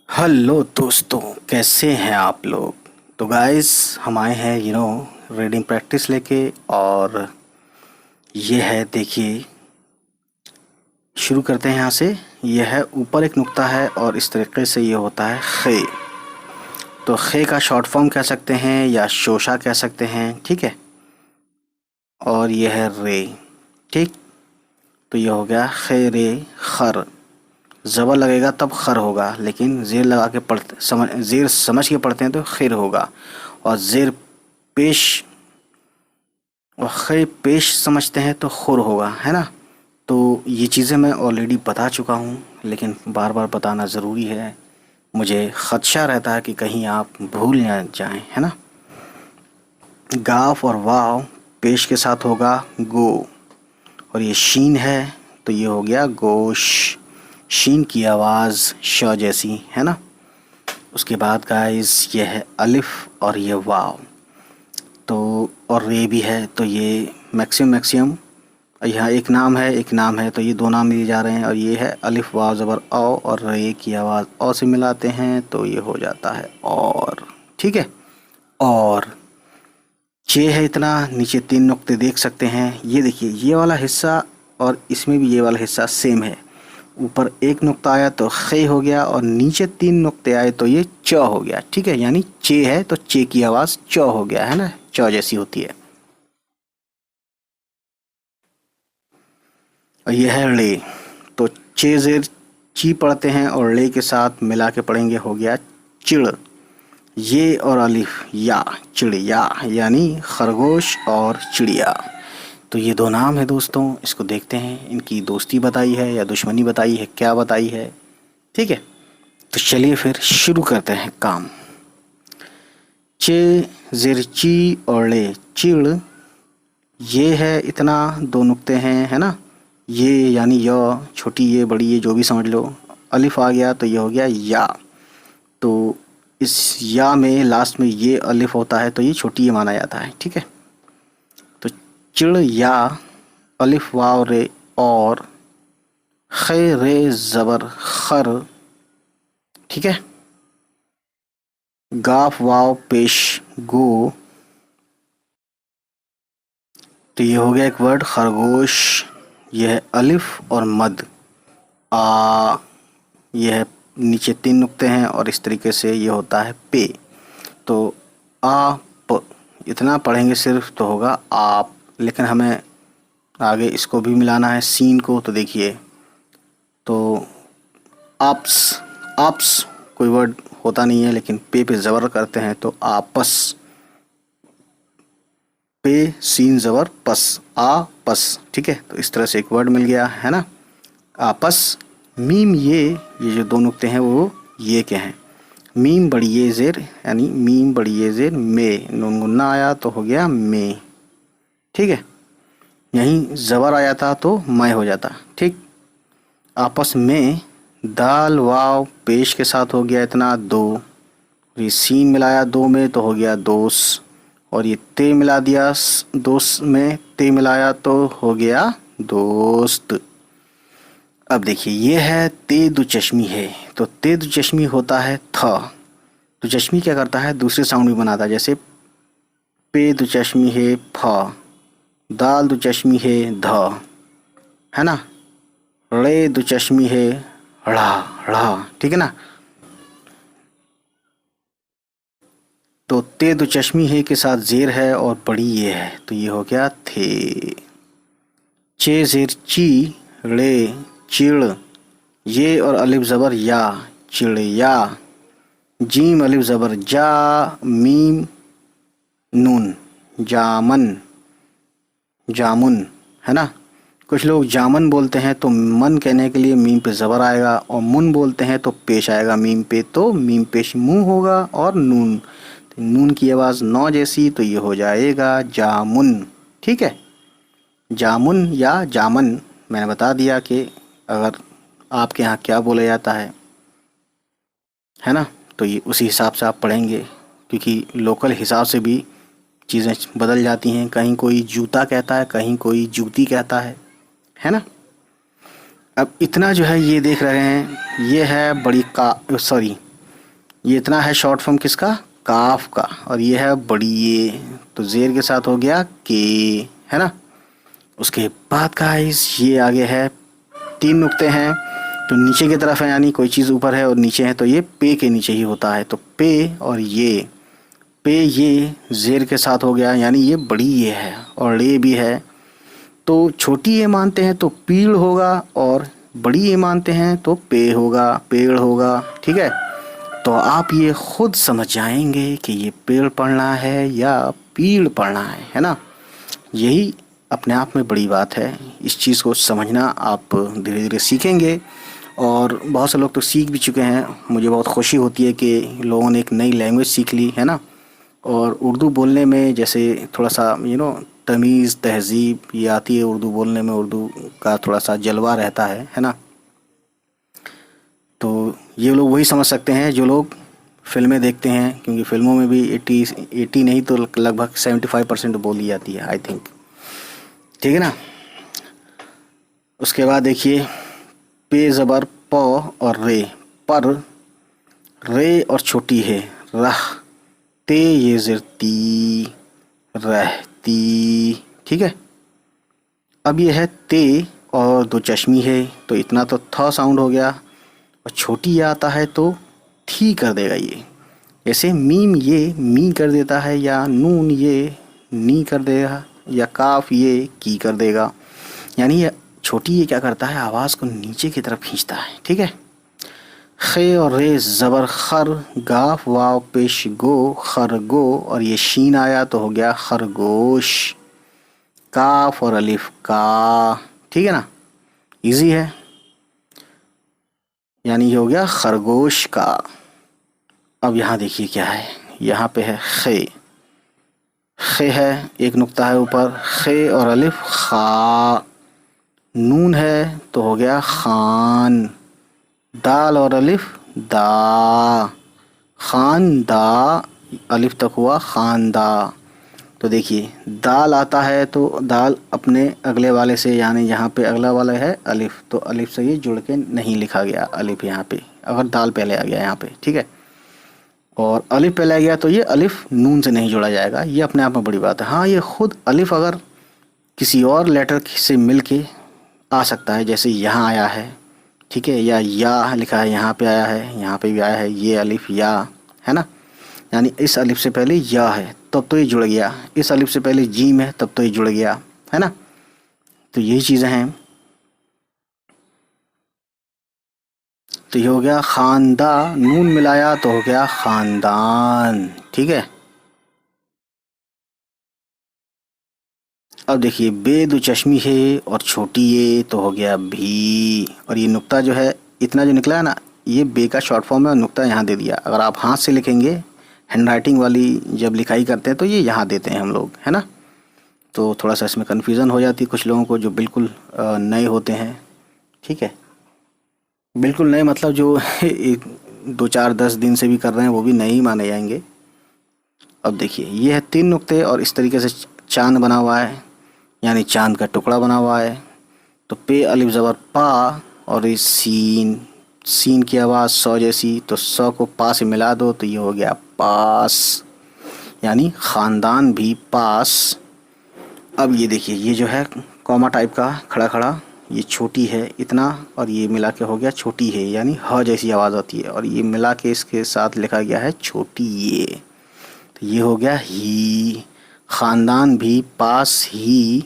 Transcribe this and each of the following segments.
Hello दोस्तों, कैसे हैं आप लोग। तो गाइस, हम आए हैं रीडिंग प्रैक्टिस लेके। और ये है, देखिए, शुरू करते हैं यहाँ से। ये है, ऊपर एक नुक्ता है और इस तरीके से ये होता है खे। तो खे का शॉर्ट फॉर्म कह सकते हैं या शोशा कह सकते हैं, ठीक है। और ये है रे, ठीक। तो ये हो गया खे रे खर। ज़बर लगेगा तब खर होगा, लेकिन ज़ेर लगा के पढ़ते ज़ेर समझ के पढ़ते हैं तो खैर होगा। और ज़ेर पेश और खैर पेश समझते हैं तो खुर होगा, है ना। तो ये चीज़ें मैं ऑलरेडी बता चुका हूँ, लेकिन बार बार बताना ज़रूरी है। मुझे ख़दशा रहता है कि कहीं आप भूल ना जाएं, है ना। गाफ और वाव पेश के साथ होगा गो। और ये शीन है तो ये हो गया गोश। शीन की आवाज़ श जैसी, है ना। उसके बाद गाइस ये है अलिफ और ये वाव। तो और रे भी है, तो ये मैक्सिमम यहाँ एक नाम है एक नाम है, तो ये दो नाम दिए जा रहे हैं। और ये है अलिफ वाव ज़बर औ, और रे की आवाज़ औ से मिलाते हैं तो ये हो जाता है और, ठीक है। और चे है इतना, नीचे तीन नुक्ते देख सकते हैं। ये देखिए, ये वाला हिस्सा और इसमें भी ये वाला हिस्सा सेम है। ऊपर एक नुक्ता आया तो खे हो गया, और नीचे तीन नुक्ते आए तो ये च हो गया, ठीक है। यानी चे है तो चे की आवाज़ च हो गया, है ना, च जैसी होती है। और ये है ले। तो चे जेर ची पढ़ते हैं और ले के साथ मिला के पढ़ेंगे, हो गया चिड़। ये और अलिफ या, चिड़िया, यानी खरगोश और चिड़िया। तो ये दो नाम है दोस्तों, इसको देखते हैं इनकी दोस्ती बताई है या दुश्मनी बताई है, क्या बताई है, ठीक है। तो चलिए फिर शुरू करते हैं काम। चे जेर ची और ले चिड़। ये है इतना, दो नुक्ते हैं, है ना। ये यानी य, छोटी ये बड़ी ये जो भी समझ लो। अलिफ आ गया तो ये हो गया या। तो इस या में लास्ट में ये अलिफ होता है तो ये छोटी ये माना जाता है, ठीक है। तो चिड़ या, अलिफ वाव रे और, खे रे ज़बर खर, ठीक है। गाफ वाव पेश गो। तो ये हो गया एक वर्ड खरगोश। ये है अलिफ और मद आ। ये है, नीचे तीन नुक्ते हैं और इस तरीके से ये होता है पे। तो आ प इतना पढ़ेंगे सिर्फ तो होगा आप, लेकिन हमें आगे इसको भी मिलाना है सीन को। तो देखिए, तो आप्स, आप्स कोई वर्ड होता नहीं है, लेकिन पे ज़बर करते हैं तो आपस। पे सीन ज़बर पस, आपस, ठीक है। तो इस तरह से एक वर्ड मिल गया, है ना, आपस। मीम ये जो दो नुक्ते हैं वो ये के हैं। मीम बड़ी ये ज़ेर, यानी मीम बड़ी ये ज़ेर में, नून गुन्ना आया तो हो गया में, ठीक है। यहीं ज़बर आया था तो मैं हो जाता, ठीक। आपस में दाल वाव पेश के साथ हो गया इतना दो। ये सीन मिलाया दो में तो हो गया दोस। और ये ते मिला दिया दोस में, ते मिलाया तो हो गया दोस्त। अब देखिए, ये है ते दु चश्मी है। तो ते दु चश्मी होता है थ। दु चश्मी क्या करता है, दूसरे साउंड भी बनाता है, जैसे पे दु चश्मी है फ, दाल दु चश्मी है ध, है ना। रे दु चश्मी है ढ़ा, ढ़ा, ठीक है ना। तो ते दो चश्मी है के साथ जेर है और बड़ी ये है तो ये हो गया थे। चे जेर ची, रे चिड़। ये और अलिफ ज़बर या, चिड़िया। जीम अलिफ ज़बर जा, मीम नून, जामन, जामुन, है ना। कुछ लोग जामन बोलते हैं तो मन कहने के लिए मीम पे ज़बर आएगा, और मुन बोलते हैं तो पेश आएगा मीम पे, तो मीम पेश मुंह होगा। और नून, नून की आवाज़ नौ जैसी, तो ये हो जाएगा जामुन, ठीक है। जामुन या जामन, मैंने बता दिया कि अगर आपके यहाँ क्या बोला जाता है ना। तो ये उसी हिसाब से आप पढ़ेंगे, क्योंकि लोकल हिसाब से भी चीज़ें बदल जाती हैं। कहीं कोई जूता कहता है, कहीं कोई जूती कहता है ना। अब इतना जो है ये देख रहे हैं, ये है बड़ी का, सॉरी, ये इतना है शॉर्ट फॉर्म किसका, काफ का, और ये है बड़ी ये, तो जेर के साथ हो गया के, है ना। उसके बाद गाइस ये आगे है, 3 नुक्ते हैं तो नीचे की तरफ है, यानी कोई चीज़ ऊपर है और नीचे है तो ये पे के नीचे ही होता है, तो पे और ये, पे ये जेर के साथ हो गया, यानी ये बड़ी ये है और ले भी है, तो छोटी ये मानते हैं तो पीड़ होगा, और बड़ी ये मानते हैं तो पे होगा, पेड़ होगा, ठीक है। तो आप ये खुद समझ जाएंगे कि ये पेड़ पढ़ना है या पीड़ पढ़ना है ना। यही अपने आप में बड़ी बात है, इस चीज़ को समझना आप धीरे धीरे सीखेंगे, और बहुत से लोग तो सीख भी चुके हैं। मुझे बहुत खुशी होती है कि लोगों ने एक नई लैंग्वेज सीख ली है ना, और उर्दू बोलने में जैसे थोड़ा सा तमीज़ तहज़ीब ये आती है, उर्दू बोलने में उर्दू का थोड़ा सा जलवा रहता है ना। तो ये लोग वही समझ सकते हैं जो लोग फिल्में देखते हैं, क्योंकि फिल्मों में भी 80 नहीं तो लगभग 75% बोली जाती है, आई थिंक, ठीक है ना। उसके बाद देखिए, पे ज़बर प और रे, पर, रे और छोटी है रह, ते ये ज़िरती, रहती, ठीक है। अब ये है ते और 2 चश्मी है, तो इतना तो थ साउंड हो गया, और छोटी आता है तो थी कर देगा ये, जैसे मीम ये मी कर देता है, या नून ये नी कर देगा, या काफ ये की कर देगा, यानी ये छोटी ये क्या करता है, आवाज़ को नीचे की तरफ खींचता है, ठीक है। खे और रे ज़बर खर, गाफ वाव पेश गो, खरगो, और ये शीन आया तो हो गया खरगोश, काफ और अलिफ का, ठीक है ना, इजी है, यानी ये हो गया खरगोश का। अब यहाँ देखिए क्या है, यहाँ पे है खे, खे है, एक नुक्ता है ऊपर, खे और अलिफ खा, नून है तो हो गया खान, दाल और अलिफ दा, खान दा, अलिफ तक हुआ खानदा। तो देखिए दाल आता है तो दाल अपने अगले वाले से, यानी यहाँ पे अगला वाला है अलिफ, तो अलिफ से ये जुड़ के नहीं लिखा गया अलिफ यहाँ पे, अगर दाल पहले आ गया यहाँ पे, ठीक है। और अलिफ पहले आ गया तो ये अलिफ नून से नहीं जोड़ा जाएगा, ये अपने आप में बड़ी बात है। हाँ, ये खुद अलिफ अगर किसी और लेटर से मिल के आ सकता है, जैसे यहाँ आया है, ठीक है, या लिखा है यहाँ पे आया है, यहाँ पे भी आया है, ये अलिफ या है ना, यानी इस अलिफ से पहले या है तब तो ये जुड़ गया, इस अलिफ से पहले जीम है तब तो ये जुड़ गया, है ना। तो यही चीज़ें हैं। तो ये हो गया खानदा, नून मिलाया तो हो गया खानदान, ठीक है। अब देखिए, बे दो चश्मी है और छोटी ये तो हो गया भी, और ये नुक्ता जो है इतना जो निकला है ना, ये बे का शॉर्ट फॉर्म है और नुक्ता यहाँ दे दिया। अगर आप हाथ से लिखेंगे, हैंड राइटिंग वाली जब लिखाई करते हैं तो ये यहाँ देते हैं हम लोग, है ना। तो थोड़ा सा इसमें कन्फ्यूज़न हो जाती है कुछ लोगों को जो बिल्कुल नए होते हैं, ठीक है। बिल्कुल नए मतलब जो 2 4 10 दिन से भी कर रहे हैं वो भी नए ही माने जाएंगे। अब देखिए, ये है 3 नुक्ते और इस तरीके से चांद बना हुआ है, यानी चांद का टुकड़ा बना हुआ है। तो पे अलिफ ज़बर पा, और इस सीन, सीन की आवाज़ सौ जैसी, तो सौ को पा से मिला दो तो ये हो गया पास, यानी ख़ानदान भी पास। अब ये देखिए, ये जो है कॉमा टाइप का खड़ा खड़ा, ये छोटी है इतना, और ये मिला के हो गया छोटी है, यानी ह जैसी आवाज़ आती है, और ये मिला के इसके साथ लिखा गया है छोटी ये, तो ये हो गया ही, ख़ानदान भी पास ही।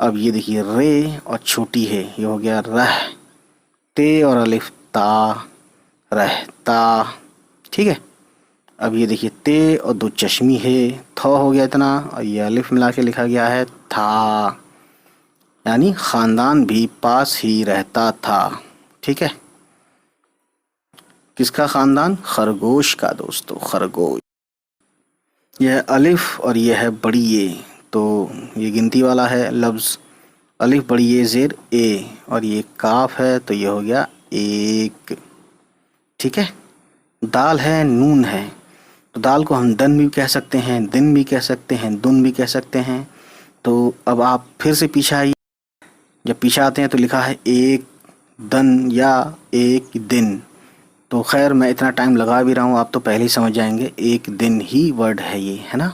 अब ये देखिए, रे और छोटी है, ये हो गया रह, ते और अलिफ ता, रहता, ठीक है। अब ये देखिए, ते और 2 चश्मी है, थ हो गया इतना, और ये अलिफ मिला के लिखा गया है था, यानी ख़ानदान भी पास ही रहता था, ठीक है। किसका ख़ानदान? खरगोश का दोस्तों, खरगोश। यह है अलिफ और यह है बड़ी ए, तो ये गिनती वाला है लफ्ज़, अलिफ बड़ी ए ज़ेर ए, और ये काफ है तो ये हो गया एक, ठीक है। दाल है, नून है, तो दाल को हम दन भी कह सकते हैं, दिन भी कह सकते हैं, दुन भी कह सकते हैं। तो अब आप फिर से पीछे आइए, जब पीछे आते हैं तो लिखा है एक दन या एक दिन, तो खैर मैं इतना टाइम लगा भी रहा हूँ, आप तो पहले ही समझ जाएंगे, एक दिन ही वर्ड है ये, है ना।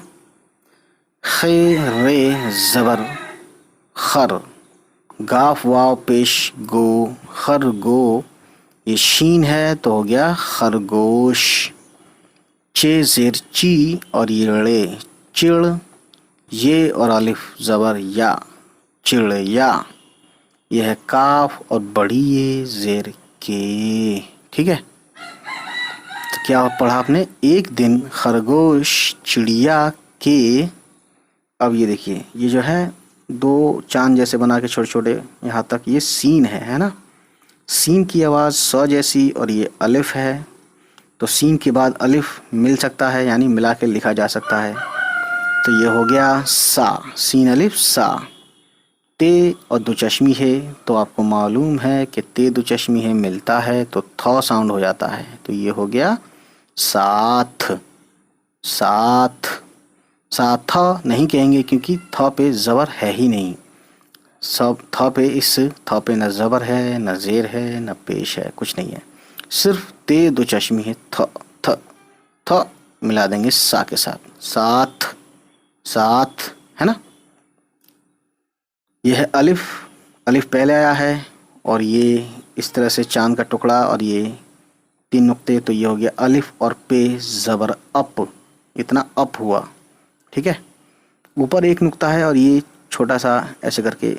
खे रे ज़बर खर, गाफ वाव पेश गो, खर गो, ये शीन है तो हो गया खरगोश। चे जेर ची और ये रे चिड़, ये और अलिफ ज़बर या, चिड़िया। यह है काफ और बड़ी ये जेर के, ठीक है। तो क्या पढ़ा आपने, एक दिन खरगोश चिड़िया के। अब ये देखिए, ये जो है दो चांद जैसे बना के छोटे छोटे, यहाँ तक ये सीन है ना। सीन की आवाज़ स जैसी और ये अलिफ है, तो सीन के बाद अलिफ मिल सकता है, यानी मिला के लिखा जा सकता है। तो ये हो गया सा, सीन अलिफ सा। ते और दो चश्मी है, तो आपको मालूम है कि ते दो चश्मी है मिलता है तो थ साउंड हो जाता है, तो ये हो गया साथ। साथ, साथ नहीं कहेंगे क्योंकि थ पे ज़बर है ही नहीं। सब थ पे, इस थ पे न ज़बर है, न ज़ेर है, न पेश है, कुछ नहीं है, सिर्फ ते दो चश्मी है। थ थ थ मिला देंगे सा के साथ, साथ, साथ, है ना। यह है अलिफ, अलिफ पहले आया है और ये इस तरह से चांद का टुकड़ा और ये तीन नुक्ते, तो ये हो गया अलिफ और पे ज़बर अप, इतना अप हुआ, ठीक है। ऊपर एक नुक्ता है और ये छोटा सा ऐसे करके,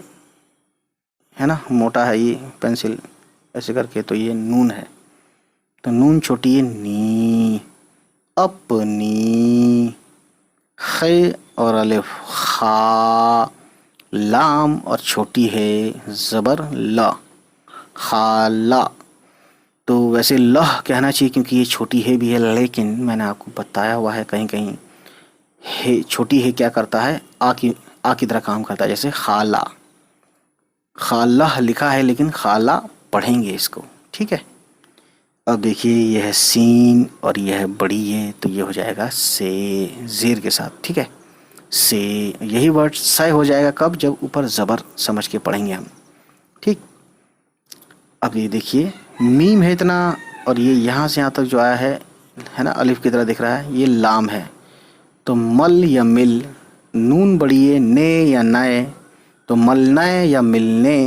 है ना, मोटा है ये पेंसिल ऐसे करके, तो ये नून है, तो नून छोटी है नी, अपनी। खे और अलिफ खा, लाम और छोटी है ज़बर ल, खाला। तो वैसे लह कहना चाहिए क्योंकि ये छोटी है भी है, लेकिन मैंने आपको बताया हुआ है कहीं कहीं है छोटी है क्या करता है, आ की तरह काम करता है, जैसे खाला, खाला लिखा है लेकिन खाला पढ़ेंगे इसको, ठीक है। अब देखिए यह है सीन और यह है बड़ी ये, तो ये हो जाएगा से ज़ेर के साथ, ठीक है। से, यही वर्ड सय हो जाएगा कब, जब ऊपर ज़बर समझ के पढ़ेंगे हम, ठीक। अब ये देखिए मीम है इतना, और ये यहाँ से यहाँ तक जो आया है ना, अलिफ की तरह दिख रहा है, ये लाम है। तो मल या मिल, नून बड़ी है, ने या नए, तो मलनए या मिलने,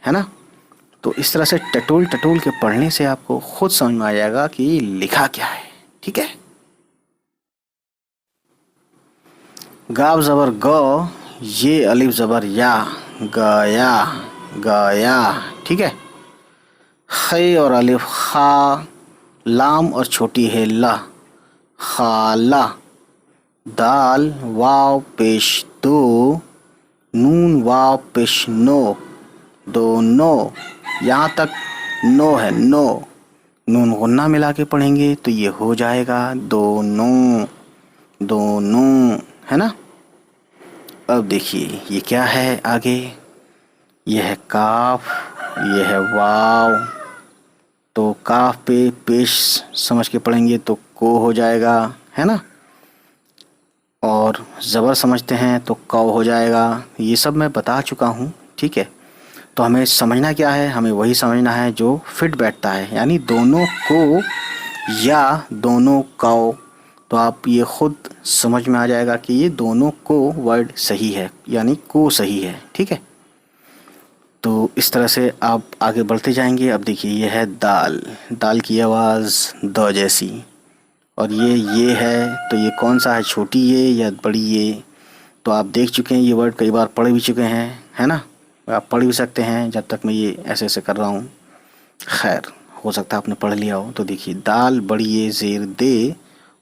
है ना। तो इस तरह से टटोल टटोल के पढ़ने से आपको खुद समझ में आ जाएगा कि लिखा क्या है, ठीक है। गाव ज़बर ग, ये अलिफ ज़बर या, गया, गया, ठीक है। खे और अलिफ खा, लाम और छोटी है ला, खाला। दाल वाव पेश दो, नून वाव पेश नो, दोनों। यहाँ तक नो है, नो, नून गुन्ना मिला के पढ़ेंगे तो ये हो जाएगा दोनों, दोनों, है ना। अब देखिए ये क्या है आगे, यह है काफ, यह है वाव, तो काफ पे पेश समझ के पढ़ेंगे तो को हो जाएगा, है ना। और ज़बर समझते हैं तो कौ हो जाएगा। ये सब मैं बता चुका हूँ, ठीक है। तो हमें समझना क्या है, हमें वही समझना है जो फिट बैठता है, यानी दोनों को या दोनों कौ। तो आप ये खुद समझ में आ जाएगा कि ये दोनों को वर्ड सही है, यानी को सही है, ठीक है। तो इस तरह से आप आगे बढ़ते जाएंगे। अब देखिए ये है दाल, दाल की आवाज़ द जैसी, और ये है, तो ये कौन सा है, छोटी ये या बड़ी ये। तो आप देख चुके हैं ये वर्ड, कई बार पढ़ भी चुके हैं, है ना। आप पढ़ भी सकते हैं जब तक मैं ये ऐसे ऐसे कर रहा हूँ, खैर हो सकता है आपने पढ़ लिया हो। तो देखिए दाल बड़ी ये ज़ेर दे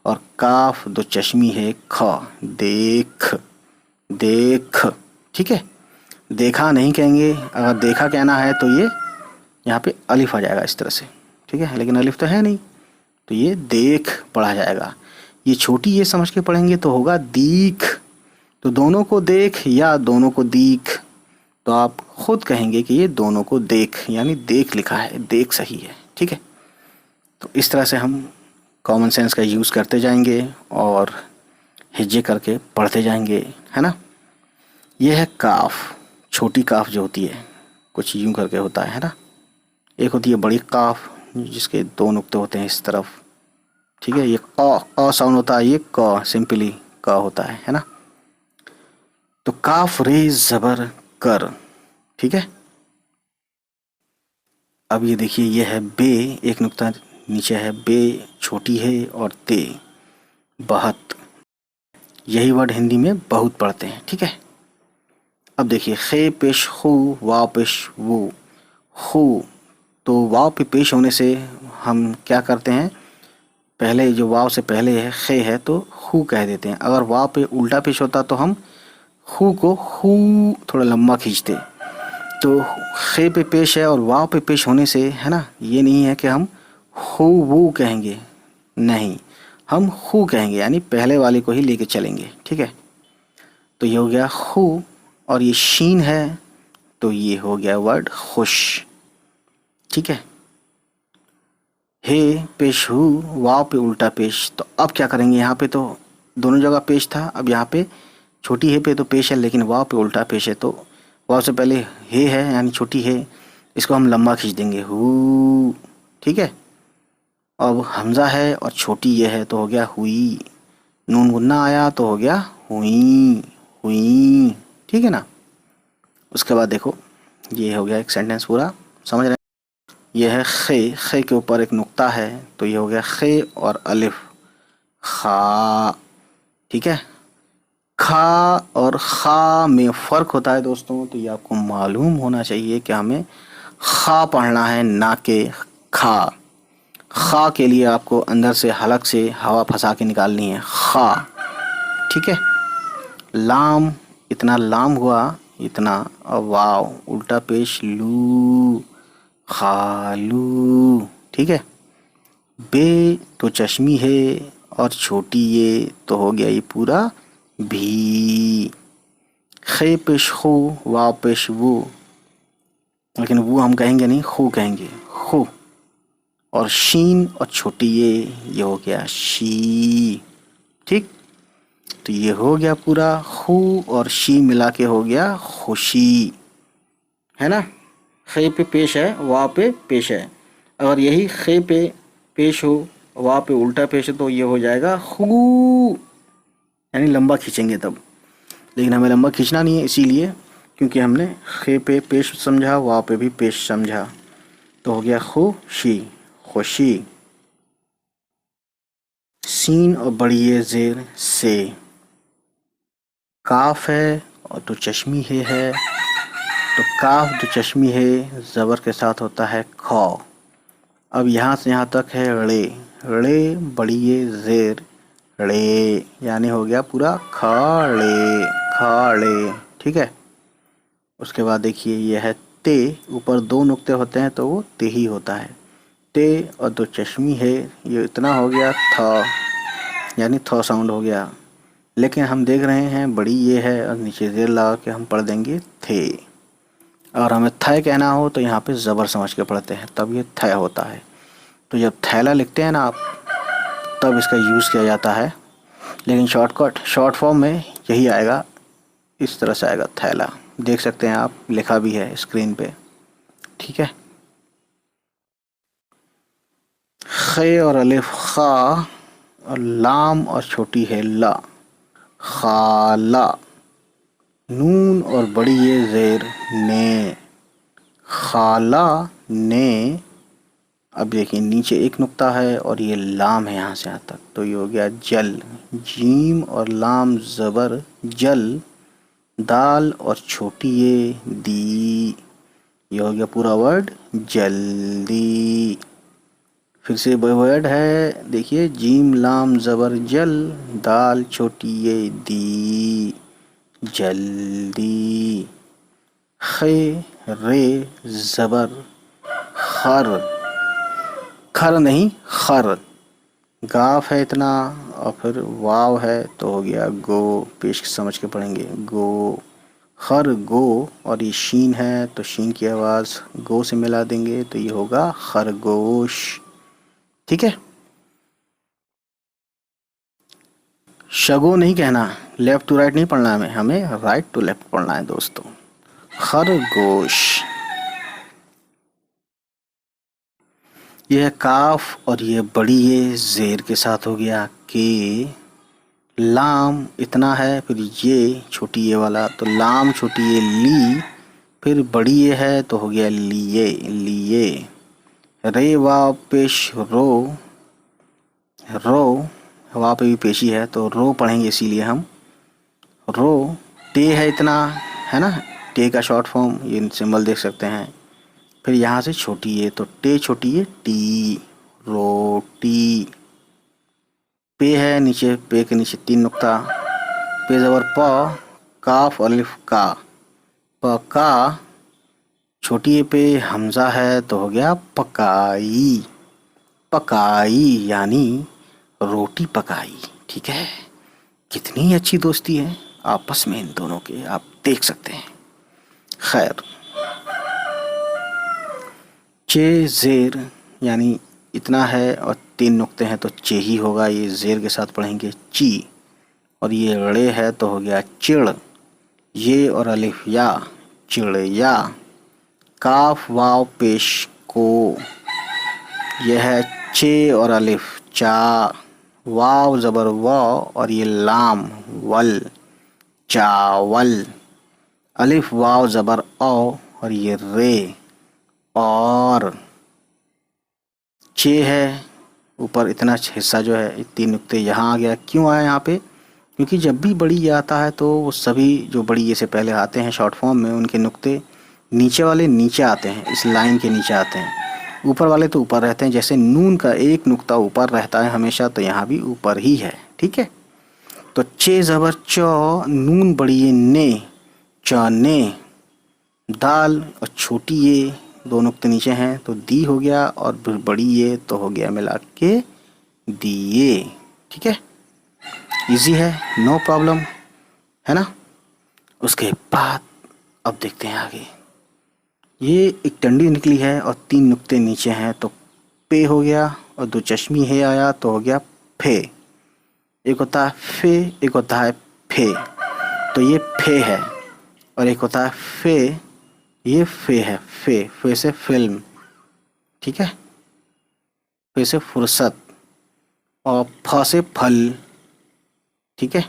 और काफ दो चश्मी है ख, देख, देख, ठीक है। देखा नहीं कहेंगे, अगर देखा कहना है तो ये यहाँ पे अलिफ आ जाएगा इस तरह से, ठीक है, लेकिन अलिफ तो है नहीं, तो ये देख पढ़ा जाएगा। ये छोटी ये समझ के पढ़ेंगे तो होगा दीख, तो दोनों को देख या दोनों को दीख, तो आप खुद कहेंगे कि ये दोनों को देख, यानी देख लिखा है, देख सही है, ठीक है। तो इस तरह से हम कॉमन सेंस का यूज़ करते जाएंगे और हिज्जे करके पढ़ते जाएंगे, है ना। यह है काफ, छोटी काफ जो होती है कुछ यूं करके होता है ना। एक होती है बड़ी काफ जिसके दो नुक्ते होते हैं इस तरफ, ठीक है। ये क साउंड होता है, ये क सिंपली क होता है ना। तो काफ रे जबर कर, ठीक है। अब ये देखिए, ये है बे, एक नुक्ता नीचे है, बे छोटी है, और ते बहुत, यही वर्ड हिंदी में बहुत पढ़ते हैं, ठीक है। अब देखिए, खे पेश खू, वाव पेश वो, खू, तो वाव पे पेश होने से हम क्या करते हैं, पहले जो वाव से पहले है खे है तो खू कह देते हैं। अगर वाव पे उल्टा पेश होता तो हम खू को खू थोड़ा लंबा खींचते। तो खे पे पेश है और वाव पे पेश होने से, है ना, ये नहीं है कि हम खू वो कहेंगे, नहीं, हम खू कहेंगे, यानी पहले वाले को ही लेके चलेंगे, ठीक है। तो ये हो गया खू, और ये शीन है तो ये हो गया वर्ड खुश, ठीक है। हे पेश हु, वाव पे उल्टा पेश, तो अब क्या करेंगे, यहाँ पे तो दोनों जगह पेश था, अब यहाँ पे छोटी हे पे तो पेश है लेकिन वाव पे उल्टा पेश है, तो वाव से पहले हे है यानी छोटी हे, इसको हम लंबा खींच देंगे हु, ठीक है। अब हमजा है और छोटी ये है तो हो गया हुई, नून गुन्ना आया तो हो गया हुई, हुई, ठीक है ना। उसके बाद देखो, ये हो गया एक सेंटेंस पूरा, समझ रहे, ये है खे, खे के ऊपर एक नुक्ता है तो ये हो गया खे और अलिफ, खा, ठीक है। खा और खा में फ़र्क होता है दोस्तों, तो ये आपको मालूम होना चाहिए कि हमें खा पढ़ना है ना कि खा। खा के लिए आपको अंदर से हलक से हवा फंसा के निकालनी है, खा, ठीक है। लाम, इतना लाम हुआ इतना, और वाव उल्टा पेश लू, खालू, ठीक है। बे तो चश्मी है और छोटी ये तो हो गया ये पूरा भी। खे पेश खो, वाव पेश वो, लेकिन वो हम कहेंगे नहीं, खो कहेंगे, खो। और शीन और छोटी ये हो गया शी, ठीक। तो ये हो गया पूरा खू और शी मिला के हो गया खुशी, है ना। खे पे पेश है, वाव पे पेश है, अगर यही खे पे पेश हो, वाव पे उल्टा पेश है तो ये हो जाएगा खू, यानी लंबा खींचेंगे तब, लेकिन हमें लंबा खींचना नहीं है, इसीलिए क्योंकि हमने खे पे पेश समझा, वाव पे भी पेश समझा, तो हो गया खुशी, खुशी। सीन और बड़ी ये जेर से, काफ है और तो चश्मी है, तो काफ जो चश्मी है ज़बर के साथ होता है खौ। अब यहाँ से यहाँ तक है रे, रे बड़ी ये जेर रे, यानी हो गया पूरा खाड़े, खाड़े, ठीक है। उसके बाद देखिए ये है ते, ऊपर दो नुक्ते होते हैं तो वो ते ही होता है, ते और दो चश्मी है, ये इतना हो गया था, यानी थौ साउंड हो गया। लेकिन हम देख रहे हैं बड़ी ये है और नीचे जेर लगा के हम पढ़ देंगे थे। और हमें थे कहना हो तो यहाँ पे ज़बर समझ के पढ़ते हैं, तब ये थे होता है। तो जब थैला लिखते हैं ना आप, तब इसका यूज़ किया जाता है, लेकिन शॉर्टकट शॉर्ट फॉर्म में यही आएगा, इस तरह से आएगा थैला, देख सकते हैं आप, लिखा भी है स्क्रीन पे, ठीक है। खे और अलिफ खा, और लाम और छोटी है ला, खाला। नून और बड़ी ये ज़ेर ने, खाला ने। अब देखिए नीचे एक नुक्ता है और ये लाम है यहाँ से यहाँ तक, तो ये हो गया जल, जीम और लाम ज़बर जल, दाल और छोटी ये दी, ये हो गया पूरा वर्ड जल्दी। फिर से वर्ड है, देखिए जीम लाम ज़बर जल, दाल छोटी ये दी, जल्दी। खे रे ज़बर खर, खर नहीं खर, गाफ है इतना और फिर वाव है तो हो गया गो, पेश समझ के पढ़ेंगे गो, खर गो। और ये शीन है तो शीन की आवाज़ गो से मिला देंगे तो ये होगा खरगोश, ठीक है। शगो नहीं कहना, लेफ़्ट टू राइट नहीं पढ़ना है, हमें राइट टू लेफ़्ट पढ़ना है दोस्तों, खरगोश। ये है काफ और ये बड़ी ये ज़ेर के साथ हो गया के। लाम इतना है, फिर ये छोटी ये वाला, तो लाम छोटी ये ली, फिर बड़ी ये है तो हो गया लिए लिए। रे वाव पेश रो, रो वहाँ पे भी पेशी है तो रो पढ़ेंगे, इसीलिए हम रो। टे है इतना, है ना, टे का शॉर्ट फॉर्म ये सिंबल देख सकते हैं। फिर यहाँ से छोटी है तो टे छोटी है टी, रोटी। पे है नीचे, पे के नीचे 3 नुक्ता, पे ज़बर प, काफ अलिफ का, प का, छोटी पे हमजा है तो हो गया पकाई, पकाई यानी रोटी पकाई। ठीक है, कितनी अच्छी दोस्ती है आपस में इन दोनों के, आप देख सकते हैं। खैर, चे ज़ेर यानी इतना है और 3 नुक्ते हैं तो चे ही होगा, ये ज़ेर के साथ पढ़ेंगे ची। और ये ड़े है तो हो गया चिड़, ये और अलिफ या, चिड़िया। काफ वाव पेश को, यह है चे और अलिफ चा, वाव ज़बर वाव और ये लाम वल, चावल। अलिफ वाव ज़बर औ और ये रे, और। चे है ऊपर इतना हिस्सा जो है 3 नुक्ते यहाँ आ गया। क्यों आया यहाँ पे? क्योंकि जब भी बड़ी ये आता है तो वो सभी जो बड़ी ये से पहले आते हैं शॉर्ट फॉर्म में, उनके नुक्ते नीचे वाले नीचे आते हैं, इस लाइन के नीचे आते हैं। ऊपर वाले तो ऊपर रहते हैं, जैसे नून का एक नुक्ता ऊपर रहता है हमेशा, तो यहाँ भी ऊपर ही है। ठीक है, तो चे ज़बर चौ, नून बड़ी ये ने, चने। दाल और छोटी ये 2 नुक्ते नीचे हैं तो दी हो गया, और फिर बड़ी ये तो हो गया मिला के दिए। ठीक है, इजी है, नो प्रॉब्लम, है ना। उसके बाद अब देखते हैं आगे। ये एक टंडी निकली है और 3 नुक्ते नीचे हैं तो पे हो गया, और 2 चश्मी है आया तो हो गया फे। एक होता है फे, एक होता है फे, तो ये फे है। और एक होता है फे, ये फे है, फे, फे से फिल्म। ठीक है, फे से फुर्सत, और फ से फल। ठीक है,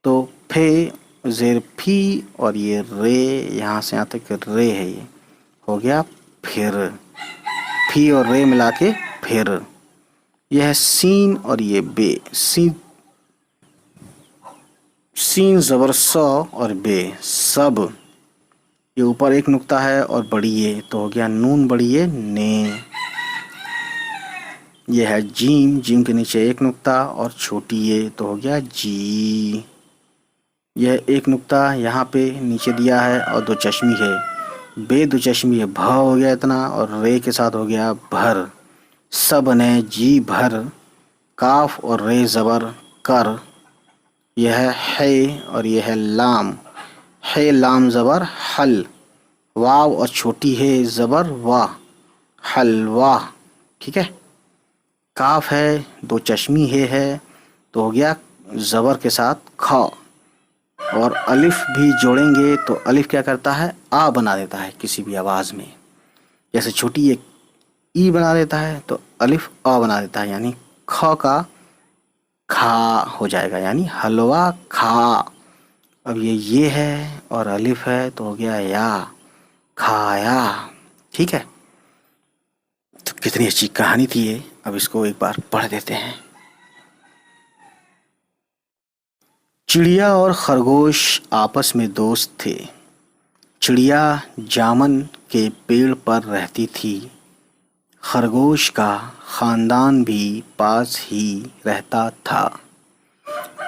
तो फे ज़ेर फी, और ये रे यहाँ से यहाँ तक रे है, ये हो गया फिर। फी और रे मिला के फिर। यह है सीन और ये बे, सीन, सीन ज़बर सौ और बे, सब। ये ऊपर एक नुक्ता है और बड़ी ये तो हो गया नून बड़ी ये ने। यह है जीम, जीम के नीचे एक नुक्ता और छोटी ये तो हो गया जी। यह एक नुक्ता यहाँ पे नीचे दिया है और 2 चश्मी है, बे 2 चश्मी है, भ हो गया इतना, और रे के साथ हो गया भर, सब ने जी भर। काफ और रे ज़बर कर, यह है और यह है लाम, है लाम ज़बर हल। वाव और छोटी है ज़बर वाह, हलवा। ठीक है, काफ है 2 चश्मी है तो हो गया ज़बर के साथ ख। और अलिफ भी जोड़ेंगे तो अलिफ क्या करता है, आ बना देता है किसी भी आवाज़ में। जैसे छोटी एक ई बना देता है तो अलिफ आ बना देता है, यानी ख का खा हो जाएगा, यानी हलवा खा। अब ये है और अलिफ है तो हो गया या, खाया। ठीक है, तो कितनी अच्छी कहानी थी ये। अब इसको एक बार पढ़ देते हैं। चिड़िया और खरगोश आपस में दोस्त थे। चिड़िया जामन के पेड़ पर रहती थी, खरगोश का ख़ानदान भी पास ही रहता था।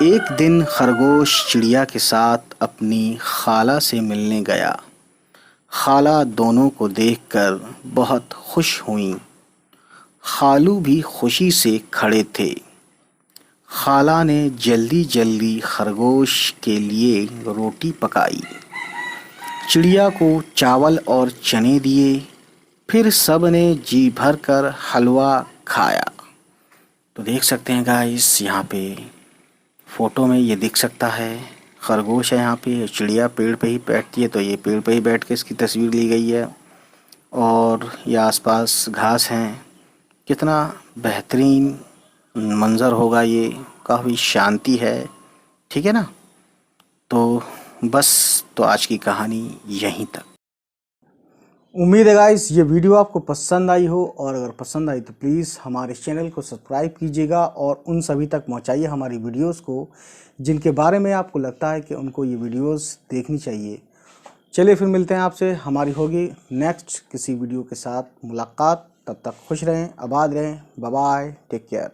एक दिन खरगोश चिड़िया के साथ अपनी खाला से मिलने गया। खाला दोनों को देखकर बहुत खुश हुईं। खालू भी खुशी से खड़े थे। खाला ने जल्दी जल्दी खरगोश के लिए रोटी पकाई, चिड़िया को चावल और चने दिए, फिर सब ने जी भर कर हलवा खाया। तो देख सकते हैं गाइस, यहाँ पे फ़ोटो में ये दिख सकता है, खरगोश है यहाँ पे, चिड़िया पेड़ पे ही बैठती है तो ये पेड़ पे ही बैठ के इसकी तस्वीर ली गई है। और ये आसपास घास हैं कितना बेहतरीन मंज़र होगा ये, काफ़ी शांति है, ठीक है ना। तो बस तो आज की कहानी यहीं तक। उम्मीद है गाइस ये वीडियो आपको पसंद आई हो, और अगर पसंद आई तो प्लीज़ हमारे चैनल को सब्सक्राइब कीजिएगा और उन सभी तक पहुंचाइए हमारी वीडियोस को जिनके बारे में आपको लगता है कि उनको ये वीडियोस देखनी चाहिए। चलिए फिर मिलते हैं आपसे, हमारी होगी नेक्स्ट किसी वीडियो के साथ मुलाकात। तब तक खुश रहें, आबाद रहें, बाय बाय, टेक केयर।